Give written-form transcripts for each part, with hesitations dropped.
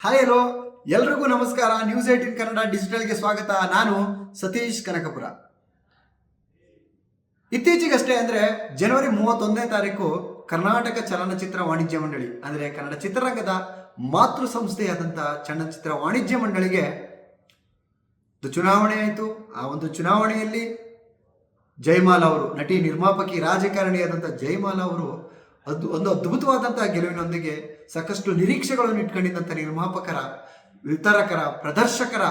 Hi hello, ಎಲ್ರಿಗೂ ನಮಸ್ಕಾರ. News 18 Kannada ಡಿಜಿಟಲ್ಗೆ ಸ್ವಾಗತ. ನಾನು ಸತೀಶ್ ಕನಕಪುರ. ಇತ್ತೀಚೆಗಷ್ಟೇ ಅಂದರೆ ಜನವರಿ 31ನೇ ತಾರೀಕು ಕರ್ನಾಟಕ ಚಲನಚಿತ್ರ ವಾಣಿಜ್ಯ ಮಂಡಳಿ ಅಂದರೆ ಕನ್ನಡ ಚಿತ್ರರಂಗದ ಮಾತೃ ಸಂಸ್ಥೆಯಾದಂಥ ಚಲನಚಿತ್ರ ವಾಣಿಜ್ಯ ಮಂಡಳಿಗೆ ಚುನಾವಣೆ ಆಯಿತು. ಆ ಒಂದು ಚುನಾವಣೆಯಲ್ಲಿ ಜಯಮಾಲ ಅವರು, ನಟಿ ನಿರ್ಮಾಪಕಿ ರಾಜಕಾರಣಿಯಾದಂಥ ಜಯಮಾಲ ಅವರು ಒಂದು ಅದ್ಭುತವಾದಂತಹ ಗೆಲುವಿನೊಂದಿಗೆ ಸಾಕಷ್ಟು ನಿರೀಕ್ಷೆಗಳನ್ನು ಇಟ್ಕೊಂಡಿದ್ದಂಥ ನಿರ್ಮಾಪಕರ, ವಿತರಕರ, ಪ್ರದರ್ಶಕರ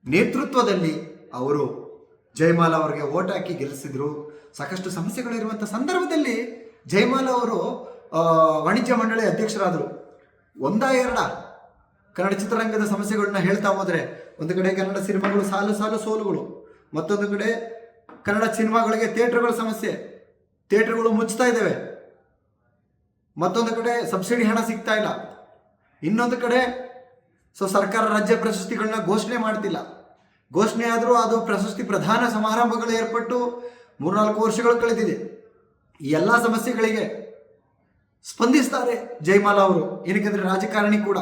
ನೇತೃತ್ವದಲ್ಲಿ ಅವರು ಜಯಮಾಲ ಅವರಿಗೆ ಓಟ್ ಹಾಕಿ ಗೆಲ್ಲಿಸಿದ್ರು. ಸಾಕಷ್ಟು ಸಮಸ್ಯೆಗಳಿರುವಂಥ ಸಂದರ್ಭದಲ್ಲಿ ಜಯಮಾಲ ಅವರು ವಾಣಿಜ್ಯ ಮಂಡಳಿ ಅಧ್ಯಕ್ಷರಾದರು. ಎರಡ ಕನ್ನಡ ಚಿತ್ರರಂಗದ ಸಮಸ್ಯೆಗಳನ್ನ ಹೇಳ್ತಾ ಹೋದರೆ, ಒಂದು ಕಡೆ ಕನ್ನಡ ಸಿನಿಮಾಗಳು ಸಾಲು ಸಾಲು ಸೋಲುಗಳು, ಮತ್ತೊಂದು ಕಡೆ ಕನ್ನಡ ಸಿನಿಮಾಗಳಿಗೆ ಥಿಯೇಟರ್ಗಳ ಸಮಸ್ಯೆ, ಥಿಯೇಟರ್ಗಳು ಮುಚ್ತಾ ಇದ್ದಾವೆ, ಮತ್ತೊಂದು ಕಡೆ ಸಬ್ಸಿಡಿ ಹಣ ಸಿಗ್ತಾ ಇಲ್ಲ, ಇನ್ನೊಂದು ಕಡೆ ಸರ್ಕಾರ ರಾಜ್ಯ ಪ್ರಶಸ್ತಿಗಳನ್ನ ಘೋಷಣೆ ಮಾಡ್ತಿಲ್ಲ. ಘೋಷಣೆ ಆದರೂ ಅದು ಪ್ರಶಸ್ತಿ ಪ್ರಧಾನ ಸಮಾರಂಭಗಳು ಏರ್ಪಟ್ಟು 3-4 ವರ್ಷಗಳು ಕಳೆದಿದೆ. ಈ ಎಲ್ಲ ಸಮಸ್ಯೆಗಳಿಗೆ ಸ್ಪಂದಿಸ್ತಾರೆ ಜಯಮಾಲ ಅವರು. ಏನಕ್ಕೆಂದರೆ ರಾಜಕಾರಣಿ ಕೂಡ,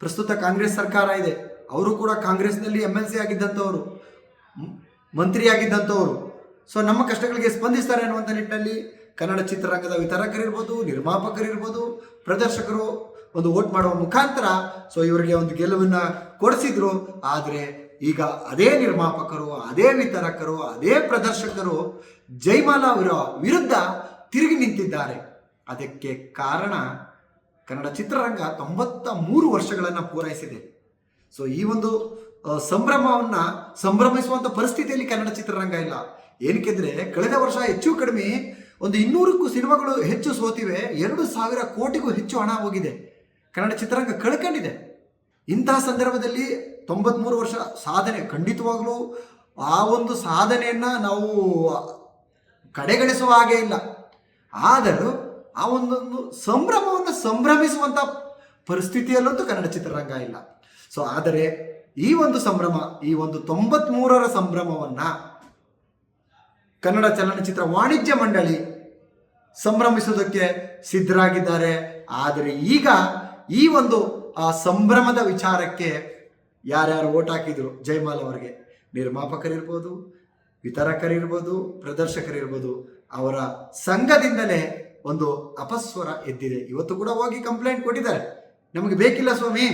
ಪ್ರಸ್ತುತ ಕಾಂಗ್ರೆಸ್ ಸರ್ಕಾರ ಇದೆ, ಅವರು ಕೂಡ ಕಾಂಗ್ರೆಸ್ನಲ್ಲಿ MLC ಆಗಿದ್ದಂಥವರು, ಮಂತ್ರಿಯಾಗಿದ್ದಂಥವರು. ನಮ್ಮ ಕಷ್ಟಗಳಿಗೆ ಸ್ಪಂದಿಸ್ತಾರೆ ಅನ್ನುವಂಥ ನಿಟ್ಟಿನಲ್ಲಿ ಕನ್ನಡ ಚಿತ್ರರಂಗದ ವಿತರಕರಿರ್ಬೋದು, ನಿರ್ಮಾಪಕರಿರ್ಬೋದು, ಪ್ರದರ್ಶಕರು ಒಂದು ವೋಟ್ ಮಾಡುವ ಮುಖಾಂತರ ಇವರಿಗೆ ಒಂದು ಗೆಲುವನ್ನು ಕೊಡಿಸಿದ್ರು. ಆದರೆ ಈಗ ಅದೇ ನಿರ್ಮಾಪಕರು, ಅದೇ ವಿತರಕರು, ಅದೇ ಪ್ರದರ್ಶಕರು ಜಯಮಾಲ ಅವರ ವಿರುದ್ಧ ತಿರುಗಿ ನಿಂತಿದ್ದಾರೆ. ಅದಕ್ಕೆ ಕಾರಣ ಕನ್ನಡ ಚಿತ್ರರಂಗ 93 ವರ್ಷಗಳನ್ನು ಪೂರೈಸಿದೆ. ಈ ಒಂದು ಸಂಭ್ರಮವನ್ನು ಸಂಭ್ರಮಿಸುವಂಥ ಪರಿಸ್ಥಿತಿಯಲ್ಲಿ ಕನ್ನಡ ಚಿತ್ರರಂಗ ಇಲ್ಲ. ಏನಕ್ಕೆಂದರೆ ಕಳೆದ ವರ್ಷ ಹೆಚ್ಚು ಕಡಿಮೆ ಒಂದು 200ಕ್ಕೂ ಸಿನಿಮಾಗಳು ಹೆಚ್ಚು ಸೋತಿವೆ, 2,000 ಕೋಟಿಗೂ ಹೆಚ್ಚು ಹಣ ಹೋಗಿದೆ, ಕನ್ನಡ ಚಿತ್ರರಂಗ ಕಳ್ಕೊಂಡಿದೆ. ಇಂತಹ ಸಂದರ್ಭದಲ್ಲಿ 93 ವರ್ಷ ಸಾಧನೆ, ಖಂಡಿತವಾಗಲೂ ಆ ಒಂದು ಸಾಧನೆಯನ್ನು ನಾವು ಕಡೆಗಣಿಸುವ ಹಾಗೆ ಇಲ್ಲ. ಆದರೂ ಆ ಒಂದೊಂದು ಸಂಭ್ರಮವನ್ನು ಸಂಭ್ರಮಿಸುವಂಥ ಪರಿಸ್ಥಿತಿಯಲ್ಲಂತೂ ಕನ್ನಡ ಚಿತ್ರರಂಗ ಇಲ್ಲ. ಆದರೆ ಈ ಒಂದು ಸಂಭ್ರಮ, ಈ ಒಂದು 93ರ ಸಂಭ್ರಮವನ್ನು ಕನ್ನಡ ಚಲನಚಿತ್ರ ವಾಣಿಜ್ಯ ಮಂಡಳಿ ಸಂಭ್ರಮಿಸುವುದಕ್ಕೆ ಸಿದ್ಧರಾಗಿದ್ದಾರೆ. ಆದರೆ ಈಗ ಈ ಒಂದು ಆ ಸಂಭ್ರಮದ ವಿಚಾರಕ್ಕೆ ಯಾರ್ಯಾರು ಓಟ್ ಹಾಕಿದ್ರು ಜಯಮಾಲ ಅವರಿಗೆ, ನಿರ್ಮಾಪಕರಿರ್ಬೋದು, ವಿತರಕರಿರ್ಬೋದು, ಪ್ರದರ್ಶಕರಿರ್ಬೋದು, ಅವರ ಸಂಘದಿಂದಲೇ ಒಂದು ಅಪಸ್ವರ ಎದ್ದಿದೆ. ಇವತ್ತು ಕೂಡ ಹೋಗಿ ಕಂಪ್ಲೇಂಟ್ ಕೊಟ್ಟಿದ್ದಾರೆ, ನಮಗೆ ಬೇಕಿಲ್ಲ ಸ್ವಾಮಿ,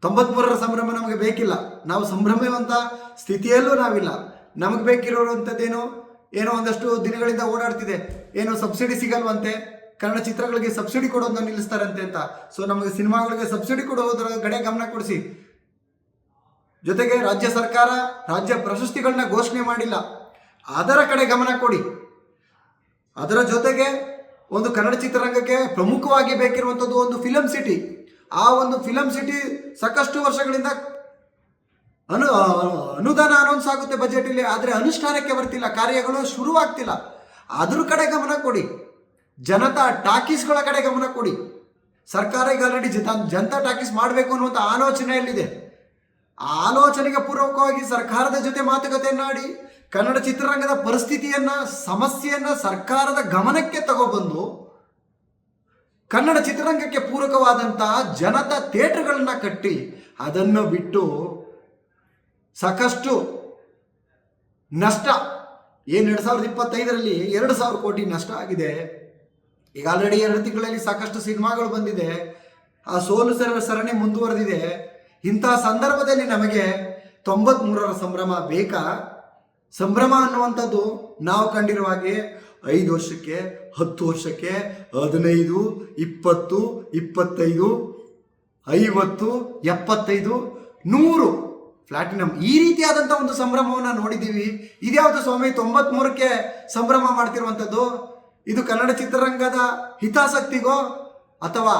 93ರ ಸಂಭ್ರಮ ನಮಗೆ ಬೇಕಿಲ್ಲ, ನಾವು ಸಂಭ್ರಮಿಸುವಂಥ ಸ್ಥಿತಿಯಲ್ಲೂ ನಾವಿಲ್ಲ, ನಮಗೆ ಬೇಕಿರೋವಂಥದ್ದೇನೋ ಒಂದಷ್ಟು ದಿನಗಳಿಂದ ಓಡಾಡ್ತಿದೆ, ಏನೋ ಸಬ್ಸಿಡಿ ಸಿಗಲ್ವಂತೆ, ಕನ್ನಡ ಚಿತ್ರಗಳಿಗೆ ಸಬ್ಸಿಡಿ ಕೊಡೋದನ್ನ ನಿಲ್ಲಿಸ್ತಾರಂತೆ ಅಂತ. ನಮಗೆ ಸಿನಿಮಾಗಳಿಗೆ ಸಬ್ಸಿಡಿ ಕೊಡೋದ್ರ ಕಡೆ ಗಮನ ಕೊಡಿಸಿ. ಜೊತೆಗೆ ರಾಜ್ಯ ಸರ್ಕಾರ ರಾಜ್ಯ ಪ್ರಶಸ್ತಿಗಳನ್ನ ಘೋಷಣೆ ಮಾಡಿಲ್ಲ, ಅದರ ಕಡೆ ಗಮನ ಕೊಡಿ. ಅದರ ಜೊತೆಗೆ ಒಂದು ಕನ್ನಡ ಚಿತ್ರರಂಗಕ್ಕೆ ಪ್ರಮುಖವಾಗಿ ಬೇಕಿರುವಂಥದ್ದು ಒಂದು ಫಿಲಮ್ ಸಿಟಿ. ಆ ಒಂದು ಫಿಲಮ್ ಸಿಟಿ ಸಾಕಷ್ಟು ವರ್ಷಗಳಿಂದ ಅನುದಾನ ಅನೌನ್ಸ್ ಆಗುತ್ತೆ ಬಜೆಟಲ್ಲಿ, ಆದರೆ ಅನುಷ್ಠಾನಕ್ಕೆ ಬರ್ತಿಲ್ಲ, ಕಾರ್ಯಗಳು ಶುರುವಾಗ್ತಿಲ್ಲ. ಅದ್ರ ಕಡೆ ಗಮನ ಕೊಡಿ. ಜನತಾ ಟಾಕೀಸ್ಗಳ ಕಡೆ ಗಮನ ಕೊಡಿ. ಸರ್ಕಾರ ಈಗ ಆಲ್ರೆಡಿ ಜನತಾ ಟಾಕೀಸ್ ಮಾಡಬೇಕು ಅನ್ನುವಂಥ ಆಲೋಚನೆಯಲ್ಲಿದೆ. ಆ ಆಲೋಚನೆಗೆ ಪೂರ್ವಕವಾಗಿ ಸರ್ಕಾರದ ಜೊತೆ ಮಾತುಕತೆಯನ್ನಾಡಿ ಕನ್ನಡ ಚಿತ್ರರಂಗದ ಪರಿಸ್ಥಿತಿಯನ್ನು, ಸಮಸ್ಯೆಯನ್ನು ಸರ್ಕಾರದ ಗಮನಕ್ಕೆ ತಗೊಬಂದು ಕನ್ನಡ ಚಿತ್ರರಂಗಕ್ಕೆ ಪೂರಕವಾದಂತಹ ಜನತಾ ಥಿಯೇಟರ್ಗಳನ್ನ ಕಟ್ಟಿ, ಅದನ್ನು ಬಿಟ್ಟು ಸಾಕಷ್ಟು ನಷ್ಟ, 2025ರಲ್ಲಿ 2,000 ಕೋಟಿ ನಷ್ಟ ಆಗಿದೆ. ಈಗ ಆಲ್ರೆಡಿ 2 ತಿಂಗಳಲ್ಲಿ ಸಾಕಷ್ಟು ಸಿನಿಮಾಗಳು ಬಂದಿದೆ, ಆ ಸೋಲು ಸರಣಿ ಮುಂದುವರೆದಿದೆ. ಇಂತಹ ಸಂದರ್ಭದಲ್ಲಿ ನಮಗೆ 93ರ ಸಂಭ್ರಮ ಬೇಕಾ? ಸಂಭ್ರಮ ಅನ್ನುವಂಥದ್ದು ನಾವು ಕಂಡಿರುವ ಹಾಗೆ 5 ವರ್ಷಕ್ಕೆ, 10 ವರ್ಷಕ್ಕೆ, 15, 20, 25, 50, 75, 100 ಪ್ಲಾಟಿನಮ್, ಈ ರೀತಿಯಾದಂಥ ಒಂದು ಸಂಭ್ರಮವನ್ನು ನೋಡಿದ್ದೀವಿ. ಇದ್ಯಾವುದು ಸ್ವಾಮಿ 93ಕ್ಕೆ ಸಂಭ್ರಮ ಮಾಡ್ತಿರುವಂಥದ್ದು? ಇದು ಕನ್ನಡ ಚಿತ್ರರಂಗದ ಹಿತಾಸಕ್ತಿಗೋ ಅಥವಾ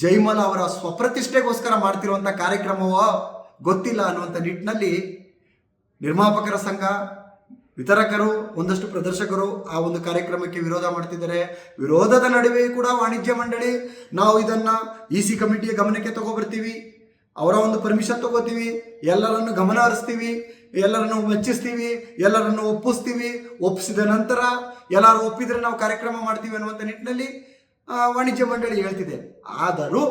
ಜಯಮಾಲ ಅವರ ಸ್ವಪ್ರತಿಷ್ಠೆಗೋಸ್ಕರ ಮಾಡ್ತಿರುವಂಥ ಕಾರ್ಯಕ್ರಮವೋ ಗೊತ್ತಿಲ್ಲ ಅನ್ನುವಂಥ ನಿಟ್ಟಿನಲ್ಲಿ ನಿರ್ಮಾಪಕರ ಸಂಘ, ವಿತರಕರು, ಒಂದಷ್ಟು ಪ್ರದರ್ಶಕರು ಆ ಒಂದು ಕಾರ್ಯಕ್ರಮಕ್ಕೆ ವಿರೋಧ ಮಾಡ್ತಿದ್ದಾರೆ. ವಿರೋಧದ ನಡುವೆ ಕೂಡ ವಾಣಿಜ್ಯ ಮಂಡಳಿ ನಾವು ಇದನ್ನು EC ಕಮಿಟಿಯ ಗಮನಕ್ಕೆ ತಗೊಬರ್ತೀವಿ, ಅವರ ಒಂದು ಪರ್ಮಿಷನ್ ತಗೋತೀವಿ, ಎಲ್ಲರನ್ನು ಗಮನ ಹರಿಸ್ತೀವಿ, ಎಲ್ಲರನ್ನು ಮೆಚ್ಚಿಸ್ತೀವಿ, ಎಲ್ಲರನ್ನು ಒಪ್ಪಿಸ್ತೀವಿ, ಒಪ್ಪಿಸಿದ ನಂತರ ಎಲ್ಲರೂ ಒಪ್ಪಿದ್ರೆ ನಾವು ಕಾರ್ಯಕ್ರಮ ಮಾಡ್ತೀವಿ ಅನ್ನುವಂಥ ನಿಟ್ಟಿನಲ್ಲಿ ವಾಣಿಜ್ಯ ಮಂಡಳಿ ಹೇಳ್ತಿದೆ. ಆದರೂ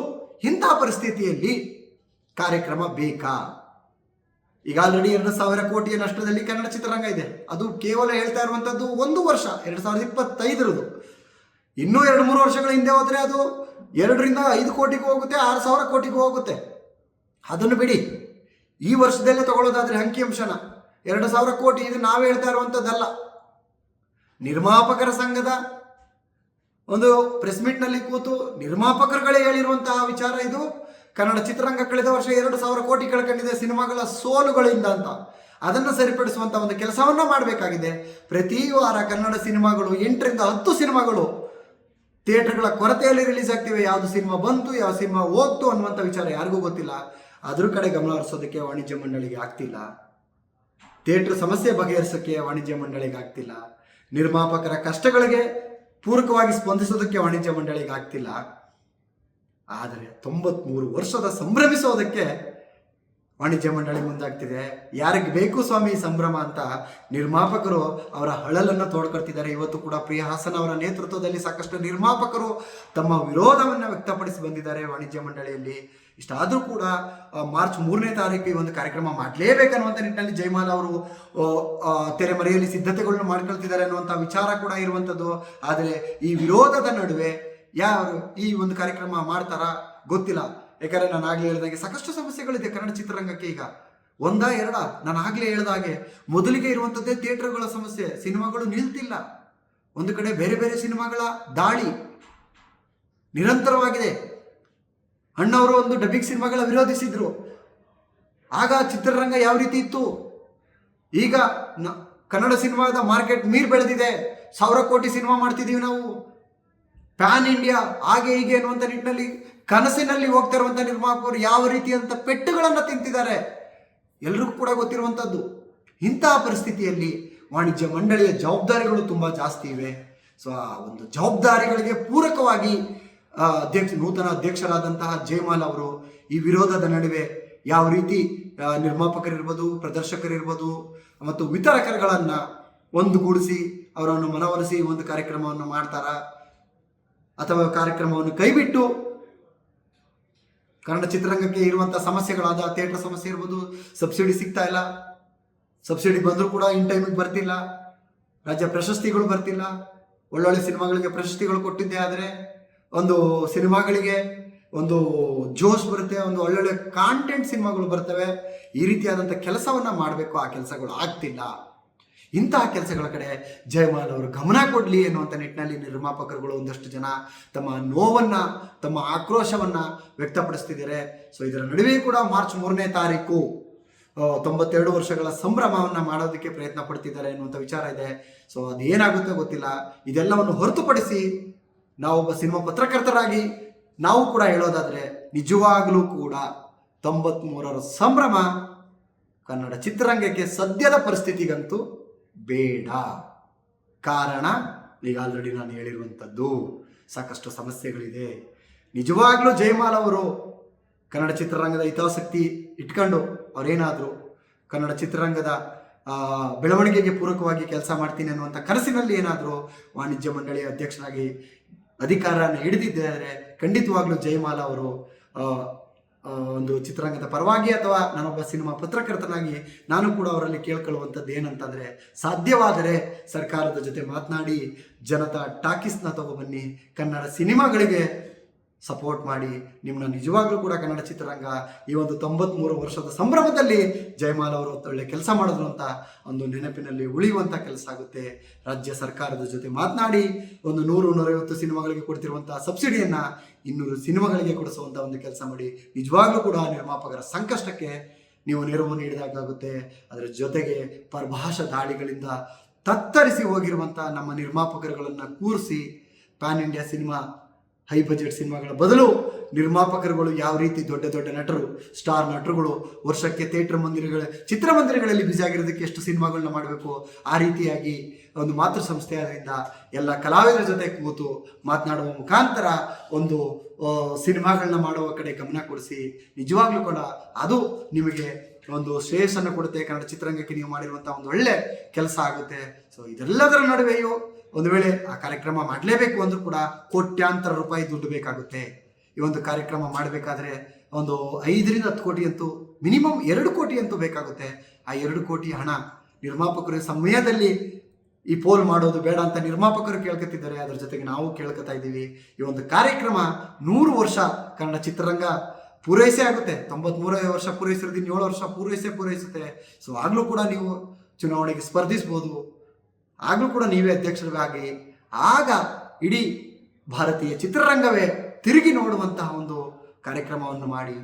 ಇಂಥ ಪರಿಸ್ಥಿತಿಯಲ್ಲಿ ಕಾರ್ಯಕ್ರಮ ಬೇಕಾ? ಈಗ ಆಲ್ರೆಡಿ 2,000 ಕೋಟಿಯ ನಷ್ಟದಲ್ಲಿ ಕನ್ನಡ ಚಿತ್ರರಂಗ ಇದೆ. ಅದು ಕೇವಲ ಹೇಳ್ತಾ ಇರುವಂಥದ್ದು 1 ವರ್ಷ 2025ರದು. ಇನ್ನೂ 2-3 ವರ್ಷಗಳ ಹಿಂದೆ ಹೋದರೆ ಅದು 2ರಿಂದ 5 ಕೋಟಿಗೂ ಹೋಗುತ್ತೆ, 6,000 ಕೋಟಿಗೂ ಹೋಗುತ್ತೆ. ಅದನ್ನು ಬಿಡಿ, ಈ ವರ್ಷದಲ್ಲೇ ತಗೊಳ್ಳೋದಾದ್ರೆ ಅಂಕಿಅಂಶನ 2,000 ಕೋಟಿ, ಇದು ನಾವು ಹೇಳ್ತಾ ಇರುವಂಥದ್ದಲ್ಲ. ನಿರ್ಮಾಪಕರ ಸಂಘದ ಒಂದು ಪ್ರೆಸ್ ಮೀಟ್ನಲ್ಲಿ ಕೂತು ನಿರ್ಮಾಪಕರುಗಳೇ ಹೇಳಿರುವಂತಹ ವಿಚಾರ ಇದು. ಕನ್ನಡ ಚಿತ್ರರಂಗ ಕಳೆದ ವರ್ಷ 2,000 ಕೋಟಿ ಕಳ್ಕೊಂಡಿದೆ ಸಿನಿಮಾಗಳ ಸೋಲುಗಳಿಂದ ಅಂತ. ಅದನ್ನು ಸರಿಪಡಿಸುವಂಥ ಒಂದು ಕೆಲಸವನ್ನು ಮಾಡಬೇಕಾಗಿದೆ. ಪ್ರತಿ ವಾರ ಕನ್ನಡ ಸಿನಿಮಾಗಳು 8ರಿಂದ 10 ಸಿನಿಮಾಗಳು ಥಿಯೇಟರ್ಗಳ ಕೊರತೆಯಲ್ಲಿ ರಿಲೀಸ್ ಆಗ್ತಿವೆ. ಯಾವುದು ಸಿನಿಮಾ ಬಂತು, ಯಾವ ಸಿನಿಮಾ ಹೋಗ್ತು ಅನ್ನುವಂಥ ವಿಚಾರ ಯಾರಿಗೂ ಗೊತ್ತಿಲ್ಲ. ಅದ್ರ ಕಡೆ ಗಮನ ಹರಿಸೋದಕ್ಕೆ ವಾಣಿಜ್ಯ ಮಂಡಳಿಗೆ ಆಗ್ತಿಲ್ಲ. ಥಿಯೇಟರ್ ಸಮಸ್ಯೆ ಬಗೆಹರಿಸೋಕ್ಕೆ ವಾಣಿಜ್ಯ ಮಂಡಳಿಗೆ ಆಗ್ತಿಲ್ಲ. ನಿರ್ಮಾಪಕರ ಕಷ್ಟಗಳಿಗೆ ಪೂರಕವಾಗಿ ಸ್ಪಂದಿಸೋದಕ್ಕೆ ವಾಣಿಜ್ಯ ಮಂಡಳಿಗೆ ಆಗ್ತಿಲ್ಲ. ಆದರೆ 93 ವರ್ಷದ ಸಂಭ್ರಮಿಸೋದಕ್ಕೆ ವಾಣಿಜ್ಯ ಮಂಡಳಿ ಮುಂದಾಗ್ತಿದೆ. ಯಾರಿಗೆ ಬೇಕು ಸ್ವಾಮಿ ಸಂಭ್ರಮ ಅಂತ ನಿರ್ಮಾಪಕರು ಅವರ ಹಳಲನ್ನು ತೋಡ್ಕೊಳ್ತಿದ್ದಾರೆ. ಇವತ್ತು ಕೂಡ ಪ್ರಿಯಾ ಹಾಸನ್ ಅವರ ನೇತೃತ್ವದಲ್ಲಿ ಸಾಕಷ್ಟು ನಿರ್ಮಾಪಕರು ತಮ್ಮ ವಿರೋಧವನ್ನು ವ್ಯಕ್ತಪಡಿಸಿ ಬಂದಿದ್ದಾರೆ ವಾಣಿಜ್ಯ ಮಂಡಳಿಯಲ್ಲಿ. ಇಷ್ಟಾದರೂ ಕೂಡ ಮಾರ್ಚ್ 3ನೇ ತಾರೀಕು ಈ ಒಂದು ಕಾರ್ಯಕ್ರಮ ಮಾಡಲೇಬೇಕನ್ನುವಂಥ ನಿಟ್ಟಿನಲ್ಲಿ ಜಯಮಾಲ ಅವರು ತೆರೆಮರೆಯಲ್ಲಿ ಸಿದ್ಧತೆಗಳನ್ನು ಮಾಡ್ಕೊಳ್ತಿದ್ದಾರೆ ಅನ್ನುವಂಥ ವಿಚಾರ ಕೂಡ ಇರುವಂಥದ್ದು. ಆದರೆ ಈ ವಿರೋಧದ ನಡುವೆ ಯಾರು ಈ ಒಂದು ಕಾರ್ಯಕ್ರಮ ಮಾಡ್ತಾರಾ ಗೊತ್ತಿಲ್ಲ. ಯಾಕಂದರೆ ನಾನು ಆಗಲೇ ಹೇಳಿದಾಗೆ ಸಾಕಷ್ಟು ಸಮಸ್ಯೆಗಳಿದೆ ಕನ್ನಡ ಚಿತ್ರರಂಗಕ್ಕೆ. ಈಗ 1-2 ನಾನು ಆಗಲೇ ಹೇಳಿದಾಗೆ ಮೊದಲಿಗೆ ಇರುವಂಥದ್ದೇ ಥಿಯೇಟರ್ಗಳ ಸಮಸ್ಯೆ. ಸಿನಿಮಾಗಳು ನಿಲ್ತಿಲ್ಲ. ಒಂದು ಕಡೆ ಬೇರೆ ಬೇರೆ ಸಿನಿಮಾಗಳ ದಾಳಿ ನಿರಂತರವಾಗಿದೆ. ಅಣ್ಣವರು ಒಂದು ಡಬ್ಬಿಂಗ್ ಸಿನಿಮಾಗಳ ವಿರೋಧಿಸಿದ್ರು. ಆಗ ಚಿತ್ರರಂಗ ಯಾವ ರೀತಿ ಇತ್ತು. ಈಗ ಕನ್ನಡ ಸಿನಿಮಾದ ಮಾರ್ಕೆಟ್ ಮೀರ್ ಬೆಳೆದಿದೆ. 1,000 ಕೋಟಿ ಸಿನಿಮಾ ಮಾಡ್ತಿದ್ದೀವಿ ನಾವು, ಪ್ಯಾನ್ ಇಂಡಿಯಾ, ಹಾಗೆ ಹೀಗೆ ಅನ್ನುವಂಥ ನಿಟ್ಟಿನಲ್ಲಿ ಕನಸಿನಲ್ಲಿ ಹೋಗ್ತಾ ಇರುವಂಥ ನಿರ್ಮಾಪಕರು ಯಾವ ರೀತಿಯಂಥ ಪೆಟ್ಟುಗಳನ್ನು ತಿಂತಿದ್ದಾರೆ ಎಲ್ರಿಗೂ ಕೂಡ ಗೊತ್ತಿರುವಂಥದ್ದು. ಇಂತಹ ಪರಿಸ್ಥಿತಿಯಲ್ಲಿ ವಾಣಿಜ್ಯ ಮಂಡಳಿಯ ಜವಾಬ್ದಾರಿಗಳು ತುಂಬ ಜಾಸ್ತಿ ಇವೆ. ಸೊ ಆ ಒಂದು ಜವಾಬ್ದಾರಿಗಳಿಗೆ ಪೂರಕವಾಗಿ ನೂತನ ಅಧ್ಯಕ್ಷರಾದಂತಹ ಜಯಮಾಲ ಅವರು ಈ ವಿರೋಧದ ನಡುವೆ ಯಾವ ರೀತಿ ನಿರ್ಮಾಪಕರಿರ್ಬೋದು, ಪ್ರದರ್ಶಕರಿರ್ಬೋದು ಮತ್ತು ವಿತರಕರುಗಳನ್ನು ಒಂದುಗೂಡಿಸಿ ಅವರನ್ನು ಮನವೊಲಿಸಿ ಒಂದು ಕಾರ್ಯಕ್ರಮವನ್ನು ಮಾಡ್ತಾರಾ, ಅಥವಾ ಕಾರ್ಯಕ್ರಮವನ್ನು ಕೈಬಿಟ್ಟು ಕನ್ನಡ ಚಿತ್ರರಂಗಕ್ಕೆ ಇರುವಂಥ ಸಮಸ್ಯೆಗಳಾದ ಥಿಯೇಟರ್ ಸಮಸ್ಯೆ ಇರ್ಬೋದು, ಸಬ್ಸಿಡಿ ಸಿಗ್ತಾ ಇಲ್ಲ, ಸಬ್ಸಿಡಿ ಬಂದರೂ ಕೂಡ ಇನ್ ಟೈಮಿಗೆ ಬರ್ತಿಲ್ಲ, ರಾಜ್ಯ ಪ್ರಶಸ್ತಿಗಳು ಬರ್ತಿಲ್ಲ, ಒಳ್ಳೊಳ್ಳೆ ಸಿನಿಮಾಗಳಿಗೆ ಪ್ರಶಸ್ತಿಗಳು ಕೊಟ್ಟಿದ್ದೆ ಆದರೆ ಒಂದು ಸಿನಿಮಾಗಳಿಗೆ ಒಂದು ಜೋಶ್ ಬರುತ್ತೆ, ಒಂದು ಒಳ್ಳೊಳ್ಳೆ ಕಾಂಟೆಂಟ್ ಸಿನಿಮಾಗಳು ಬರ್ತವೆ. ಈ ರೀತಿಯಾದಂಥ ಕೆಲಸವನ್ನು ಮಾಡಬೇಕು, ಆ ಕೆಲಸಗಳು ಆಗ್ತಿಲ್ಲ. ಇಂತಹ ಕೆಲಸಗಳ ಕಡೆ ಜಯಮಾಲ್ ಅವರು ಗಮನ ಕೊಡಲಿ ಎನ್ನುವಂಥ ನಿಟ್ಟಿನಲ್ಲಿ ನಿರ್ಮಾಪಕರುಗಳು ಒಂದಷ್ಟು ಜನ ತಮ್ಮ ನೋವನ್ನು, ತಮ್ಮ ಆಕ್ರೋಶವನ್ನು ವ್ಯಕ್ತಪಡಿಸ್ತಿದ್ದಾರೆ. ಸೊ ಇದರ ನಡುವೆ ಕೂಡ ಮಾರ್ಚ್ 3ನೇ ತಾರೀಕು 92 ವರ್ಷಗಳ ಸಂಭ್ರಮವನ್ನು ಮಾಡೋದಕ್ಕೆ ಪ್ರಯತ್ನ ಪಡ್ತಿದ್ದಾರೆ ಎನ್ನುವಂಥ ವಿಚಾರ ಇದೆ. ಸೊ ಅದೇನಾಗುತ್ತೋ ಗೊತ್ತಿಲ್ಲ. ಇದೆಲ್ಲವನ್ನು ಹೊರತುಪಡಿಸಿ ನಾವೊಬ್ಬ ಸಿನಿಮಾ ಪತ್ರಕರ್ತರಾಗಿ ನಾವು ಕೂಡ ಹೇಳೋದಾದರೆ ನಿಜವಾಗಲೂ ಕೂಡ 93ರ ಸಂಭ್ರಮ ಕನ್ನಡ ಚಿತ್ರರಂಗಕ್ಕೆ ಸದ್ಯದ ಪರಿಸ್ಥಿತಿಗಂತೂ ಬೇಡ. ಕಾರಣ ಈಗ ಆಲ್ರೆಡಿ ನಾನು ಹೇಳಿರುವಂಥದ್ದು, ಸಾಕಷ್ಟು ಸಮಸ್ಯೆಗಳಿದೆ. ನಿಜವಾಗ್ಲೂ ಜಯಮಾಲ್ ಅವರು ಕನ್ನಡ ಚಿತ್ರರಂಗದ ಹಿತಾಸಕ್ತಿ ಇಟ್ಕೊಂಡು ಅವರೇನಾದರೂ ಕನ್ನಡ ಚಿತ್ರರಂಗದ ಬೆಳವಣಿಗೆಗೆ ಪೂರಕವಾಗಿ ಕೆಲಸ ಮಾಡ್ತೀನಿ ಅನ್ನುವಂಥ ಕನಸಿನಲ್ಲಿ ಏನಾದರೂ ವಾಣಿಜ್ಯ ಮಂಡಳಿಯ ಅಧ್ಯಕ್ಷರಾಗಿ ಅಧಿಕಾರನ ಹಿಡಿದಿದ್ದಾರೆ, ಖಂಡಿತವಾಗ್ಲೂ ಜಯಮಾಲ ಅವರು ಒಂದು ಚಿತ್ರರಂಗದ ಪರವಾಗಿ ಅಥವಾ ನಾನೊಬ್ಬ ಸಿನಿಮಾ ಪತ್ರಕರ್ತನಾಗಿ ನಾನು ಕೂಡ ಅವರಲ್ಲಿ ಕೇಳ್ಕೊಳ್ಳುವಂಥದ್ದು ಏನಂತಂದರೆ, ಸಾಧ್ಯವಾದರೆ ಸರ್ಕಾರದ ಜೊತೆ ಮಾತನಾಡಿ ಜನತಾ ಟಾಕೀಸ್ನ ತಗೊಬನ್ನಿ, ಕನ್ನಡ ಸಿನಿಮಾಗಳಿಗೆ ಸಪೋರ್ಟ್ ಮಾಡಿ. ನಿಮ್ಮನ್ನ ನಿಜವಾಗ್ಲೂ ಕೂಡ ಕನ್ನಡ ಚಿತ್ರರಂಗ ಈ ಒಂದು 93 ವರ್ಷದ ಸಂಭ್ರಮದಲ್ಲಿ ಜಯಮಾಲ್ ಅವರು ಒಳ್ಳೆ ಕೆಲಸ ಮಾಡಿದ್ರು ಅಂತ ಒಂದು ನೆನಪಿನಲ್ಲಿ ಉಳಿಯುವಂಥ ಕೆಲಸ ಆಗುತ್ತೆ. ರಾಜ್ಯ ಸರ್ಕಾರದ ಜೊತೆ ಮಾತನಾಡಿ ಒಂದು 100-150 ಸಿನಿಮಾಗಳಿಗೆ ಕೊಡ್ತಿರುವಂಥ ಸಬ್ಸಿಡಿಯನ್ನು 200 ಸಿನಿಮಾಗಳಿಗೆ ಕೊಡಿಸುವಂಥ ಒಂದು ಕೆಲಸ ಮಾಡಿ. ನಿಜವಾಗ್ಲೂ ಕೂಡ ನಿರ್ಮಾಪಕರ ಸಂಕಷ್ಟಕ್ಕೆ ನೀವು ನೆರವು ನೀಡಿದಾಗುತ್ತೆ. ಅದರ ಜೊತೆಗೆ ಪರಭಾಷಾ ದಾಳಿಗಳಿಂದ ತತ್ತರಿಸಿ ಹೋಗಿರುವಂಥ ನಮ್ಮ ನಿರ್ಮಾಪಕರುಗಳನ್ನು ಕೂರಿಸಿ PAN India cinema, high budget ಸಿನಿಮಾಗಳ ಬದಲು ನಿರ್ಮಾಪಕರುಗಳು ಯಾವ ರೀತಿ ದೊಡ್ಡ ದೊಡ್ಡ ನಟರು, ಸ್ಟಾರ್ ನಟರುಗಳು ವರ್ಷಕ್ಕೆ ಚಿತ್ರಮಂದಿರಗಳಲ್ಲಿ ಬ್ಯುಸಿ ಆಗಿರೋದಕ್ಕೆ ಎಷ್ಟು ಸಿನಿಮಾಗಳನ್ನ ಮಾಡಬೇಕು, ಆ ರೀತಿಯಾಗಿ ಒಂದು ಮಾತೃ ಸಂಸ್ಥೆ ಆದ್ದರಿಂದ ಎಲ್ಲ ಕಲಾವಿದರ ಜೊತೆ ಕೂತು ಮಾತನಾಡುವ ಮುಖಾಂತರ ಒಂದು ಸಿನಿಮಾಗಳನ್ನ ಮಾಡುವ ಕಡೆ ಗಮನ ಕೊಡಿಸಿ. ನಿಜವಾಗ್ಲೂ ಕೂಡ ಅದು ನಿಮಗೆ ಒಂದು ಶ್ರೇಯಸ್ಸನ್ನು ಕೊಡುತ್ತೆ. ಕನ್ನಡ ಚಿತ್ರರಂಗಕ್ಕೆ ನೀವು ಮಾಡಿರುವಂಥ ಒಂದು ಒಳ್ಳೆ ಕೆಲಸ ಆಗುತ್ತೆ. ಸೊ ಇದೆಲ್ಲದರ ನಡುವೆಯೂ ಒಂದು ವೇಳೆ ಆ ಕಾರ್ಯಕ್ರಮ ಮಾಡಲೇಬೇಕು ಅಂದ್ರೂ ಕೂಡ ಕೋಟ್ಯಾಂತರ ರೂಪಾಯಿ ದುಡ್ಡು ಬೇಕಾಗುತ್ತೆ. ಈ ಒಂದು ಕಾರ್ಯಕ್ರಮ ಮಾಡಬೇಕಾದ್ರೆ ಒಂದು 5 ರಿಂದ 10 ಕೋಟಿ ಅಂತೂ ಮಿನಿಮಮ್ 2 ಕೋಟಿ ಅಂತೂ ಬೇಕಾಗುತ್ತೆ. ಆ 2 ಕೋಟಿ ಹಣ ನಿರ್ಮಾಪಕರ ಸಮಯದಲ್ಲಿ ಈ ಪೋಲ್ ಮಾಡೋದು ಬೇಡ ಅಂತ ನಿರ್ಮಾಪಕರು ಕೇಳ್ಕೊತಿದ್ದಾರೆ. ಅದ್ರ ಜೊತೆಗೆ ನಾವು ಕೇಳ್ಕೊತಾ ಇದ್ದೀವಿ. ಈ ಒಂದು ಕಾರ್ಯಕ್ರಮ 100 ವರ್ಷ ಕನ್ನಡ ಚಿತ್ರರಂಗ ಪೂರೈಸೇ ಆಗುತ್ತೆ. 93 ವರ್ಷ ಪೂರೈಸಿರೋದು 7 ವರ್ಷ ಪೂರೈಸುತ್ತೆ. ಸೊ ಆಗ್ಲೂ ಕೂಡ ನೀವು ಚುನಾವಣೆಗೆ ಸ್ಪರ್ಧಿಸ್ಬೋದು, ಆಗ್ಲೂ ಕೂಡ ನೀವೇ ಅಧ್ಯಕ್ಷರಾಗಿ, ಆಗ ಇಡೀ ಭಾರತೀಯ ಚಿತ್ರರಂಗವೇ ತಿರುಗಿ ನೋಡುವಂತಹ ಒಂದು ಕಾರ್ಯಕ್ರಮವನ್ನು ಮಾಡಿ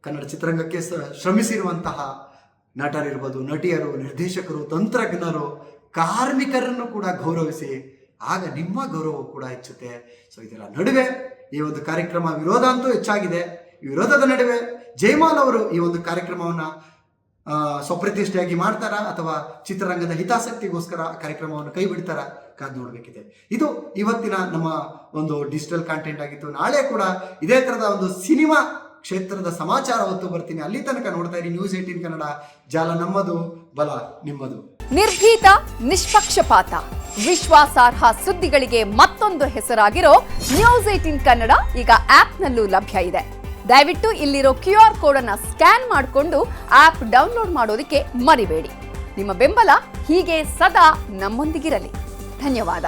ಕನ್ನಡ ಚಿತ್ರರಂಗಕ್ಕೆ ಶ್ರಮಿಸಿರುವಂತಹ ನಟರಿರ್ಬೋದು, ನಟಿಯರು, ನಿರ್ದೇಶಕರು, ತಂತ್ರಜ್ಞರು, ಕಾರ್ಮಿಕರನ್ನು ಕೂಡ ಗೌರವಿಸಿ, ಆಗ ನಿಮ್ಮ ಗೌರವ ಕೂಡ ಹೆಚ್ಚುತ್ತೆ. ಸೊ ಇದರ ನಡುವೆ ಈ ಒಂದು ಕಾರ್ಯಕ್ರಮ ವಿರೋಧ ಅಂತೂ ಹೆಚ್ಚಾಗಿದೆ. ಈ ವಿರೋಧದ ನಡುವೆ ಜಯಮಾಲ್ ಅವರು ಈ ಒಂದು ಕಾರ್ಯಕ್ರಮವನ್ನು ಸ್ವಪ್ರತಿಷ್ಠೆಯಾಗಿ ಮಾಡ್ತಾರಾ ಅಥವಾ ಚಿತ್ರರಂಗದ ಹಿತಾಸಕ್ತಿಗೋಸ್ಕರ ಕಾರ್ಯಕ್ರಮವನ್ನು ಕೈ ಬಿಡ್ತಾರಾ ಕಾದು ನೋಡಬೇಕಿದೆ. ಇದು ಇವತ್ತಿನ ನಮ್ಮ ಒಂದು ಡಿಜಿಟಲ್ ಕಾಂಟೆಂಟ್ ಆಗಿತ್ತು. ನಾಳೆ ಕೂಡ ಇದೇ ಥರದ ಒಂದು ಸಿನಿಮಾ ಕ್ಷೇತ್ರದ ಸಮಾಚಾರ ಹೊತ್ತು ಬರ್ತೀನಿ. ಅಲ್ಲಿ ತನಕ ನೋಡ್ತಾ ಇರಿ ನ್ಯೂಸ್ 18 ಕನ್ನಡ. ಜಾಲ ನಮ್ಮದು, ಬಲ ನಿಮ್ಮದು. ನಿರ್ಭೀತ, ನಿಷ್ಪಕ್ಷಪಾತ, ವಿಶ್ವಾಸಾರ್ಹ ಸುದ್ದಿಗಳಿಗೆ ಮತ್ತೊಂದು ಹೆಸರಾಗಿರೋ ನ್ಯೂಸ್ 18 ಕನ್ನಡ ಈಗ ಆಪ್ನಲ್ಲೂ ಲಭ್ಯ ಇದೆ. ದಯವಿಟ್ಟು ಇಲ್ಲಿರೋ QR ಕೋಡ್ ಅನ್ನ ಸ್ಕ್ಯಾನ್ ಮಾಡಿಕೊಂಡು ಆಪ್ ಡೌನ್ಲೋಡ್ ಮಾಡೋದಕ್ಕೆ ಮರಿಬೇಡಿ. ನಿಮ್ಮ ಬೆಂಬಲ ಹೀಗೆ ಸದಾ ನಮ್ಮೊಂದಿಗಿರಲಿ. ಧನ್ಯವಾದ.